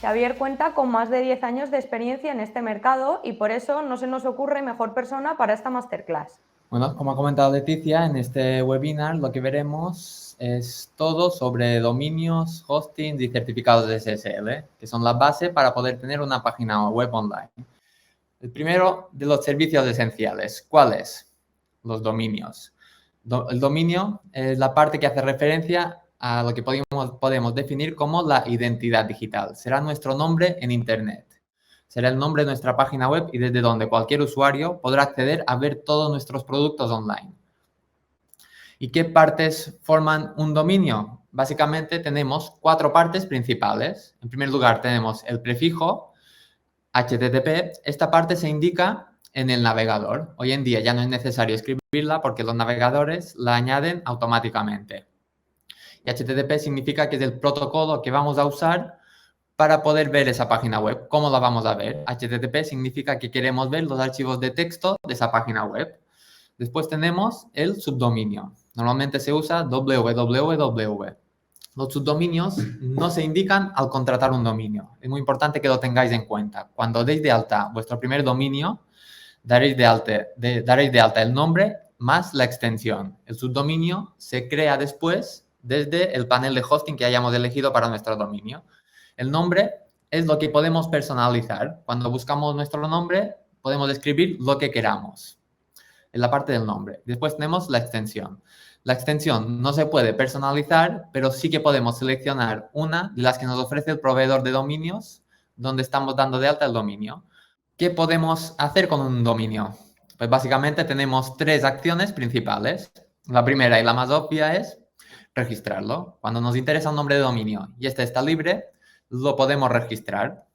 Xavier cuenta con más de 10 años de experiencia en este mercado y por eso no se nos ocurre mejor persona para esta masterclass. Bueno, como ha comentado Leticia, en este webinar lo que veremos es todo sobre dominios, hostings y certificados de SSL, que son la base para poder tener una página web online. El primero de los servicios esenciales, ¿cuáles? Los dominios. El dominio es la parte que hace referencia a lo que podemos definir como la identidad digital. Será nuestro nombre en Internet. Será el nombre de nuestra página web y desde donde cualquier usuario podrá acceder a ver todos nuestros productos online. ¿Y qué partes forman un dominio? Básicamente tenemos 4 partes principales. En primer lugar tenemos el prefijo HTTP. Esta parte se indica en el navegador. Hoy en día ya no es necesario escribirla porque los navegadores la añaden automáticamente. Y HTTP significa que es el protocolo que vamos a usar para poder ver esa página web. ¿Cómo la vamos a ver? HTTP significa que queremos ver los archivos de texto de esa página web. Después tenemos el subdominio. Normalmente se usa www. Los subdominios no se indican al contratar un dominio. Es muy importante que lo tengáis en cuenta. Cuando deis de alta vuestro primer dominio, daréis de alta el nombre más la extensión. El subdominio se crea después desde el panel de hosting que hayamos elegido para nuestro dominio. El nombre es lo que podemos personalizar. Cuando buscamos nuestro nombre, podemos escribir lo que queramos en la parte del nombre. Después tenemos la extensión. La extensión no se puede personalizar, pero sí que podemos seleccionar una de las que nos ofrece el proveedor de dominios donde estamos dando de alta el dominio. ¿Qué podemos hacer con un dominio? Pues básicamente tenemos 3 acciones principales. La primera y la más obvia es registrarlo. Cuando nos interesa un nombre de dominio y este está libre, lo podemos registrar.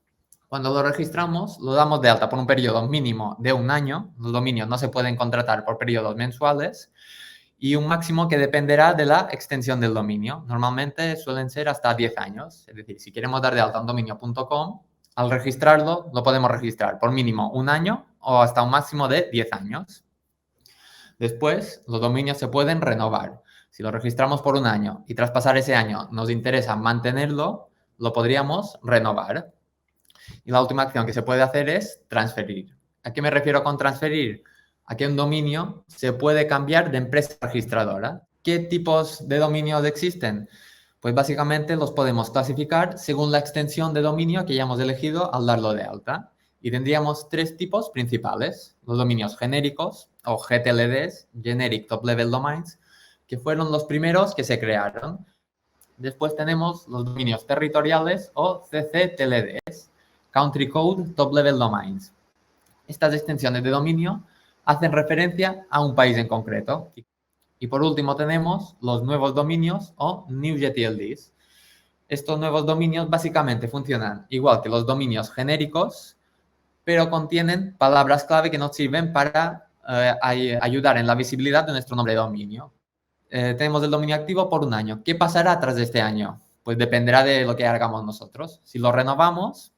Cuando lo registramos, lo damos de alta por un periodo mínimo de 1 año. Los dominios no se pueden contratar por periodos mensuales y un máximo que dependerá de la extensión del dominio. Normalmente suelen ser hasta 10 años. Es decir, si queremos dar de alta un dominio.com, al registrarlo, lo podemos registrar por mínimo 1 año o hasta un máximo de 10 años. Después, los dominios se pueden renovar. Si lo registramos por 1 año y tras pasar ese año nos interesa mantenerlo, lo podríamos renovar. Y la última acción que se puede hacer es transferir. ¿A qué me refiero con transferir? A que un dominio se puede cambiar de empresa registradora. ¿Qué tipos de dominios existen? Pues básicamente los podemos clasificar según la extensión de dominio que hayamos elegido al darlo de alta. Y tendríamos 3 tipos principales. Los dominios genéricos o GTLDs, Generic Top Level Domains, que fueron los primeros que se crearon. Después tenemos los dominios territoriales o CCTLDs, Country Code Top Level Domains. Estas extensiones de dominio hacen referencia a un país en concreto. Y por último tenemos los nuevos dominios o New GTLDs. Estos nuevos dominios básicamente funcionan igual que los dominios genéricos, pero contienen palabras clave que nos sirven para ayudar en la visibilidad de nuestro nombre de dominio. Tenemos el dominio activo por 1 año. ¿Qué pasará tras de este año? Pues dependerá de lo que hagamos nosotros. Si lo renovamos,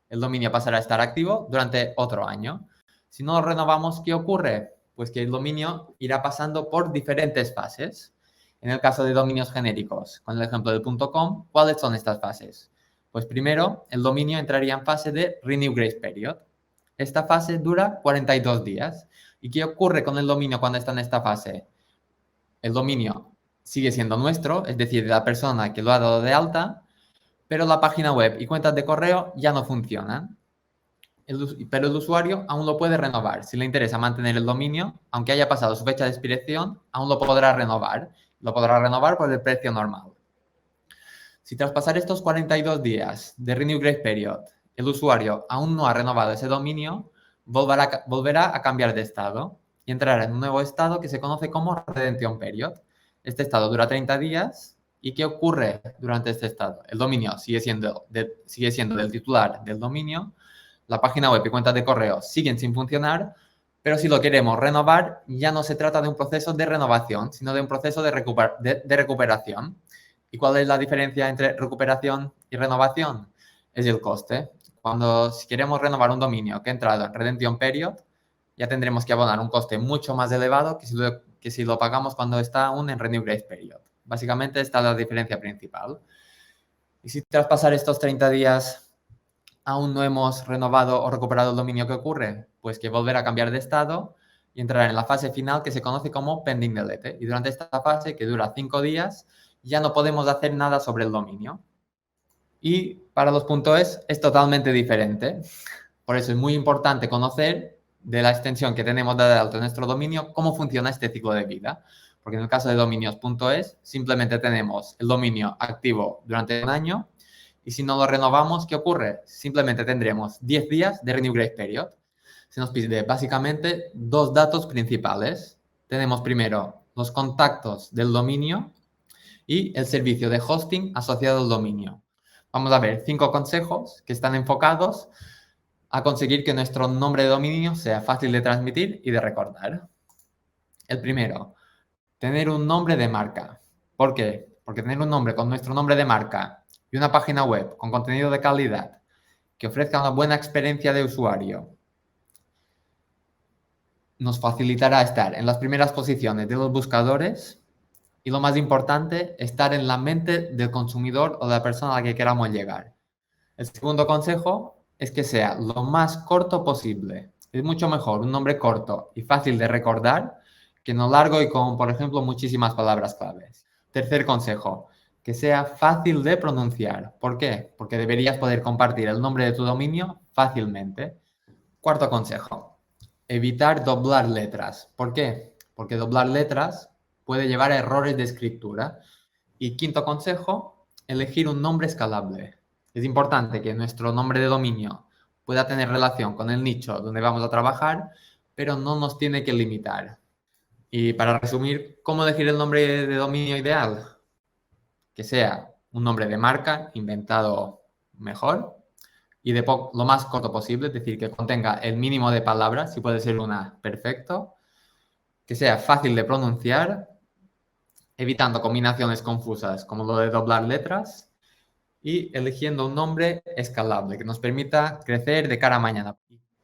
el dominio pasará a estar activo durante otro año. Si no lo renovamos, ¿qué ocurre? Pues que el dominio irá pasando por diferentes fases. En el caso de dominios genéricos, con el ejemplo del .com, ¿cuáles son estas fases? Pues primero, el dominio entraría en fase de Renew Grace Period. Esta fase dura 42 días. ¿Y qué ocurre con el dominio cuando está en esta fase? El dominio sigue siendo nuestro, es decir, de la persona que lo ha dado de alta, pero la página web y cuentas de correo ya no funcionan. Pero el usuario aún lo puede renovar. Si le interesa mantener el dominio, aunque haya pasado su fecha de expiración, aún lo podrá renovar. Lo podrá renovar por el precio normal. Si tras pasar estos 42 días de Renew Grace Period, el usuario aún no ha renovado ese dominio, volverá a cambiar de estado y entrará en un nuevo estado que se conoce como Redemption Period. Este estado dura 30 días. ¿Y qué ocurre durante este estado? El dominio sigue siendo del titular del dominio, la página web y cuentas de correo siguen sin funcionar, pero si lo queremos renovar, ya no se trata de un proceso de renovación, sino de un proceso de recuperación. ¿Y cuál es la diferencia entre recuperación y renovación es el coste. Si queremos renovar un dominio que ha entrado en Redemption Period, ya tendremos que abonar un coste mucho más elevado que si lo pagamos cuando está aún en Renew Grace Period. Básicamente esta es la diferencia principal. Y si tras pasar estos 30 días aún no hemos renovado o recuperado el dominio, ¿qué ocurre? Pues que volverá a cambiar de estado y entrar en la fase final que se conoce como pending delete. Y durante esta fase, que dura 5 días, ya no podemos hacer nada sobre el dominio. Y para los .es totalmente diferente. Por eso es muy importante conocer de la extensión que tenemos de alta en nuestro dominio cómo funciona este ciclo de vida. Porque en el caso de dominios.es simplemente tenemos el dominio activo durante un año y si no lo renovamos, ¿qué ocurre? Simplemente tendremos 10 días de Renew Grace Period. Se nos pide básicamente dos datos principales. Tenemos primero los contactos del dominio y el servicio de hosting asociado al dominio. Vamos a ver 5 consejos que están enfocados a conseguir que nuestro nombre de dominio sea fácil de transmitir y de recordar. El primero, tener un nombre de marca. ¿Por qué? Porque tener un nombre con nuestro nombre de marca y una página web con contenido de calidad que ofrezca una buena experiencia de usuario nos facilitará estar en las primeras posiciones de los buscadores y, lo más importante, estar en la mente del consumidor o de la persona a la que queramos llegar. El segundo consejo es que sea lo más corto posible. Es mucho mejor un nombre corto y fácil de recordar que no largo y con, por ejemplo, muchísimas palabras claves. Tercer consejo, que sea fácil de pronunciar. ¿Por qué? Porque deberías poder compartir el nombre de tu dominio fácilmente. Cuarto consejo, evitar doblar letras. ¿Por qué? Porque doblar letras puede llevar a errores de escritura. Y quinto consejo, elegir un nombre escalable. Es importante que nuestro nombre de dominio pueda tener relación con el nicho donde vamos a trabajar, pero no nos tiene que limitar. Y para resumir, ¿cómo elegir el nombre de dominio ideal? Que sea un nombre de marca inventado mejor y de lo más corto posible, es decir, que contenga el mínimo de palabras, si puede ser una, perfecto, que sea fácil de pronunciar, evitando combinaciones confusas como lo de doblar letras y eligiendo un nombre escalable que nos permita crecer de cara a mañana.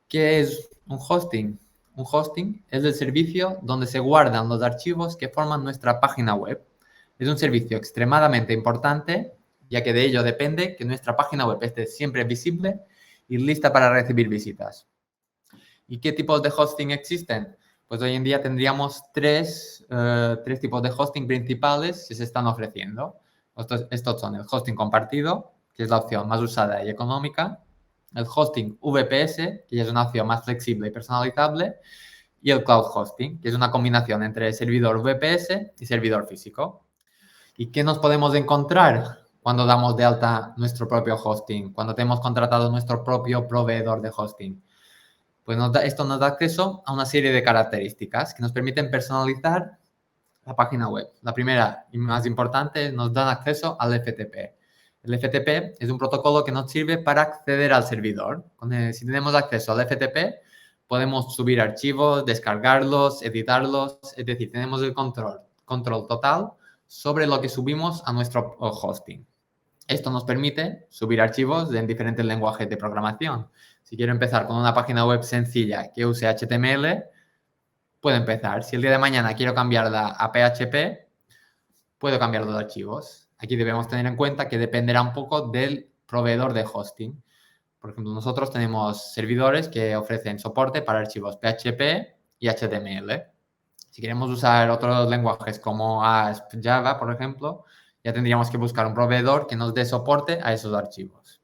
¿Qué es un hosting? Un hosting es el servicio donde se guardan los archivos que forman nuestra página web. Es un servicio extremadamente importante, ya que de ello depende que nuestra página web esté siempre visible y lista para recibir visitas. ¿Y qué tipos de hosting existen? Pues hoy en día tendríamos tres tipos de hosting principales que se están ofreciendo. Estos son el hosting compartido, que es la opción más usada y económica, el hosting VPS, que ya es una opción más flexible y personalizable, y el cloud hosting, que es una combinación entre servidor VPS y servidor físico. ¿Y qué nos podemos encontrar cuando damos de alta nuestro propio hosting, cuando tenemos contratado nuestro propio proveedor de hosting? Pues esto nos da acceso a una serie de características que nos permiten personalizar la página web. La primera y más importante, nos dan acceso al FTP. El FTP es un protocolo que nos sirve para acceder al servidor. Si tenemos acceso al FTP, podemos subir archivos, descargarlos, editarlos, es decir, tenemos el control total sobre lo que subimos a nuestro hosting. Esto nos permite subir archivos en diferentes lenguajes de programación. Si quiero empezar con una página web sencilla que use HTML, puedo empezar. Si el día de mañana quiero cambiarla a PHP, puedo cambiar los archivos. Aquí debemos tener en cuenta que dependerá un poco del proveedor de hosting. Por ejemplo, nosotros tenemos servidores que ofrecen soporte para archivos PHP y HTML. Si queremos usar otros lenguajes como ASP, Java, por ejemplo, ya tendríamos que buscar un proveedor que nos dé soporte a esos archivos.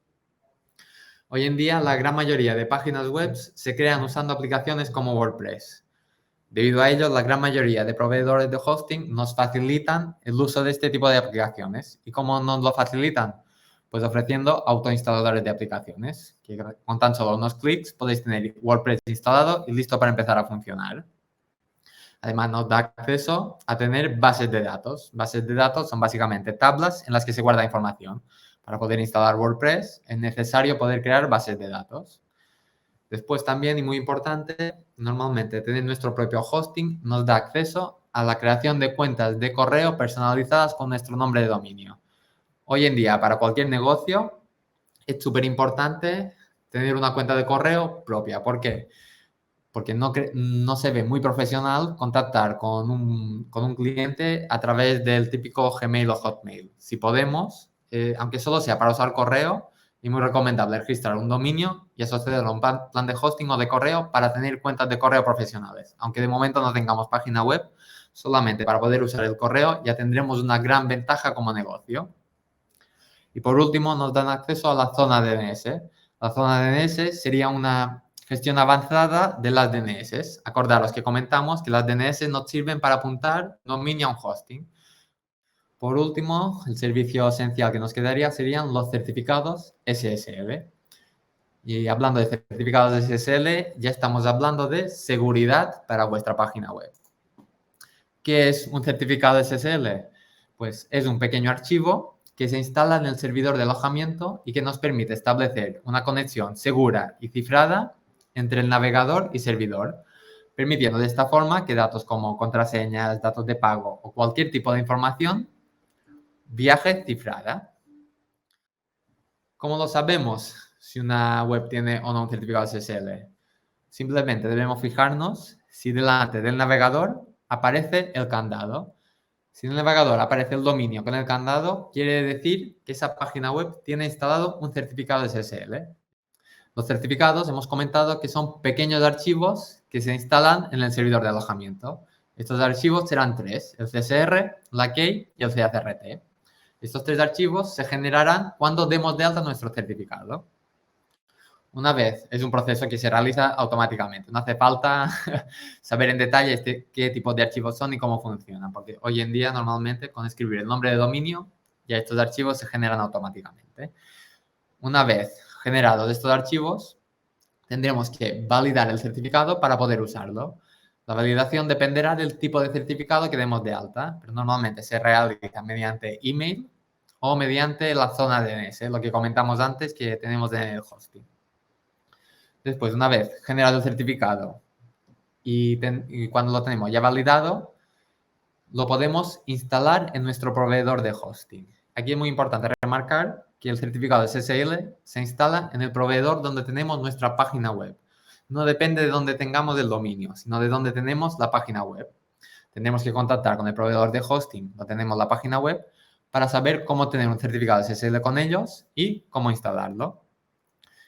Hoy en día, la gran mayoría de páginas web se crean usando aplicaciones como WordPress. Debido a ello, la gran mayoría de proveedores de hosting nos facilitan el uso de este tipo de aplicaciones. ¿Y cómo nos lo facilitan? Pues ofreciendo autoinstaladores de aplicaciones, que con tan solo unos clics podéis tener WordPress instalado y listo para empezar a funcionar. Además, nos da acceso a tener bases de datos. Bases de datos son básicamente tablas en las que se guarda información. Para poder instalar WordPress es necesario poder crear bases de datos. Después también, y muy importante, normalmente tener nuestro propio hosting nos da acceso a la creación de cuentas de correo personalizadas con nuestro nombre de dominio. Hoy en día, para cualquier negocio, es súper importante tener una cuenta de correo propia. ¿Por qué? Porque no se ve muy profesional contactar con un cliente a través del típico Gmail o Hotmail. Si podemos, aunque solo sea para usar correo, es muy recomendable registrar un dominio y asociarlo a un plan de hosting o de correo para tener cuentas de correo profesionales. Aunque de momento no tengamos página web, solamente para poder usar el correo ya tendremos una gran ventaja como negocio. Y por último, nos dan acceso a la zona DNS. La zona DNS sería una gestión avanzada de las DNS. Acordaros que comentamos que las DNS nos sirven para apuntar dominio a un hosting. Por último, el servicio esencial que nos quedaría serían los certificados SSL. Y hablando de certificados SSL, ya estamos hablando de seguridad para vuestra página web. ¿Qué es un certificado SSL? Pues es un pequeño archivo que se instala en el servidor de alojamiento y que nos permite establecer una conexión segura y cifrada entre el navegador y servidor, permitiendo de esta forma que datos como contraseñas, datos de pago o cualquier tipo de información viaje cifrada. ¿Cómo lo sabemos si una web tiene o no un certificado SSL? Simplemente debemos fijarnos si delante del navegador aparece el candado. Si en el navegador aparece el dominio con el candado, quiere decir que esa página web tiene instalado un certificado SSL. Los certificados hemos comentado que son pequeños archivos que se instalan en el servidor de alojamiento. Estos archivos serán tres: el CSR, la key y el CACRT. Estos tres archivos se generarán cuando demos de alta nuestro certificado. Una vez, es un proceso que se realiza automáticamente. No hace falta saber en detalle qué tipo de archivos son y cómo funcionan, porque hoy en día normalmente con escribir el nombre de dominio ya estos archivos se generan automáticamente. Una vez generados estos archivos, tendremos que validar el certificado para poder usarlo. La validación dependerá del tipo de certificado que demos de alta, pero normalmente se realiza mediante email o mediante la zona DNS, lo que comentamos antes que tenemos en el hosting. Después, una vez generado el certificado y cuando lo tenemos ya validado, lo podemos instalar en nuestro proveedor de hosting. Aquí es muy importante remarcar que el certificado SSL se instala en el proveedor donde tenemos nuestra página web. No depende de dónde tengamos el dominio, sino de dónde tenemos la página web. Tendremos que contactar con el proveedor de hosting donde tenemos la página web para saber cómo tener un certificado SSL con ellos y cómo instalarlo.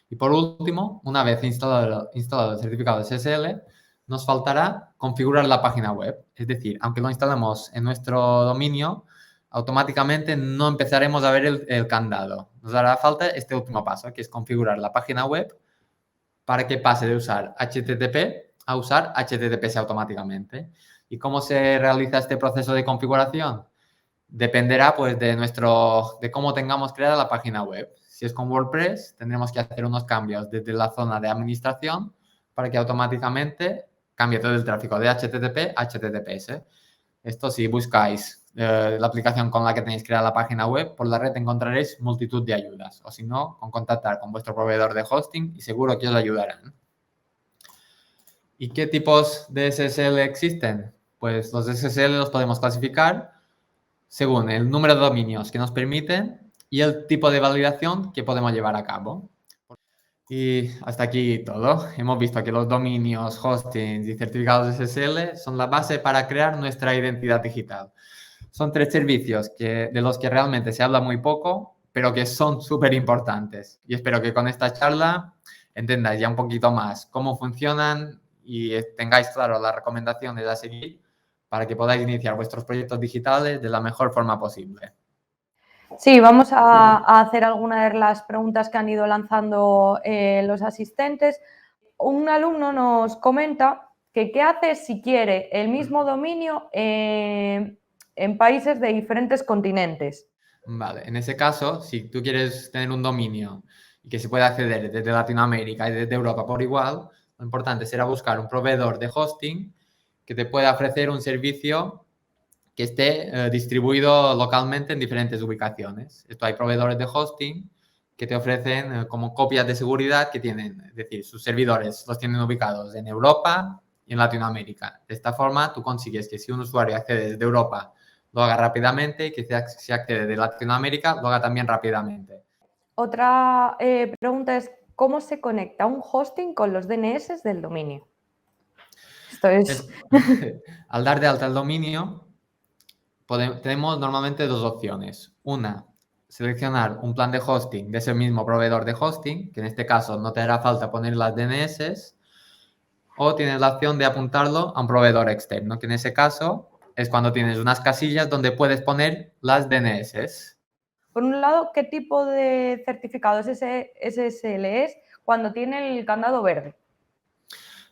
Y por último, una vez instalado el certificado SSL, nos faltará configurar la página web. Es decir, aunque lo instalemos en nuestro dominio, automáticamente no empezaremos a ver el candado. Nos hará falta este último paso, que es configurar la página web para que pase de usar HTTP a usar HTTPS automáticamente. ¿Y cómo se realiza este proceso de configuración? Dependerá pues de cómo tengamos creada la página web. Si es con WordPress, tendremos que hacer unos cambios desde la zona de administración para que automáticamente cambie todo el tráfico de HTTP a HTTPS. Esto si buscáis la aplicación con la que tenéis creada la página web, por la red encontraréis multitud de ayudas. O si no, con contactar con vuestro proveedor de hosting y seguro que os ayudarán. ¿Y qué tipos de SSL existen? Pues los SSL los podemos clasificar según el número de dominios que nos permiten y el tipo de validación que podemos llevar a cabo. Y hasta aquí todo. Hemos visto que los dominios, hostings y certificados SSL son la base para crear nuestra identidad digital. Son tres servicios de los que realmente se habla muy poco, pero que son súper importantes. Y espero que con esta charla entendáis ya un poquito más cómo funcionan y tengáis claro las recomendaciones a seguir para que podáis iniciar vuestros proyectos digitales de la mejor forma posible. Sí, vamos a hacer algunas de las preguntas que han ido lanzando los asistentes. Un alumno nos comenta que qué hace si quiere el mismo dominio en países de diferentes continentes. Vale, en ese caso, si tú quieres tener un dominio y que se pueda acceder desde Latinoamérica y desde Europa por igual, lo importante será buscar un proveedor de hosting que te pueda ofrecer un servicio que esté distribuido localmente en diferentes ubicaciones. Esto hay proveedores de hosting que te ofrecen como copias de seguridad que tienen, es decir, sus servidores los tienen ubicados en Europa y en Latinoamérica. De esta forma, tú consigues que si un usuario accede desde Europa lo haga rápidamente y que si accede de Latinoamérica, lo haga también rápidamente. Otra pregunta es, ¿cómo se conecta un hosting con los DNS del dominio? Esto es... Al dar de alta el dominio, tenemos normalmente dos opciones. Una, seleccionar un plan de hosting de ese mismo proveedor de hosting, que en este caso no te hará falta poner las DNS, o tienes la opción de apuntarlo a un proveedor externo, que en ese caso es cuando tienes unas casillas donde puedes poner las DNS. Por un lado, ¿qué tipo de certificado SSL es cuando tiene el candado verde?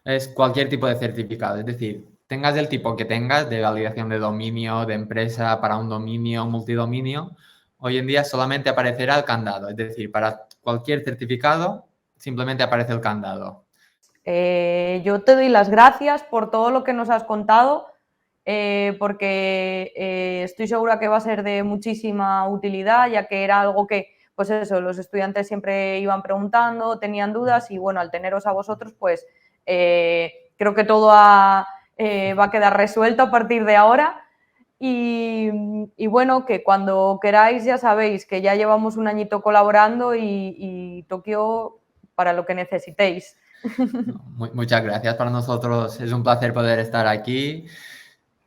Es cualquier tipo de certificado, es decir, tengas el tipo que tengas de validación de dominio, de empresa, para un dominio, multidominio, hoy en día solamente aparecerá el candado, es decir, para cualquier certificado simplemente aparece el candado. Yo te doy las gracias por todo lo que nos has contado, porque estoy segura que va a ser de muchísima utilidad, ya que era algo que, pues eso, los estudiantes siempre iban preguntando, tenían dudas y bueno, al teneros a vosotros, pues creo que todo va a quedar resuelto a partir de ahora. Y bueno, que cuando queráis ya sabéis que ya llevamos un añito colaborando y Tokio para lo que necesitéis. Muchas gracias. Para nosotros es un placer poder estar aquí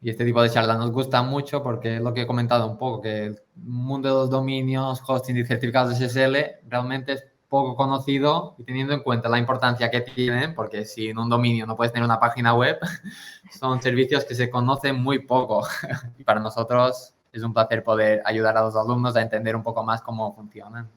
y este tipo de charlas nos gusta mucho porque es lo que he comentado un poco, que el mundo de los dominios, hosting y certificados SSL realmente es poco conocido y teniendo en cuenta la importancia que tienen, porque si en un dominio no puedes tener una página web, son servicios que se conocen muy poco y para nosotros es un placer poder ayudar a los alumnos a entender un poco más cómo funcionan.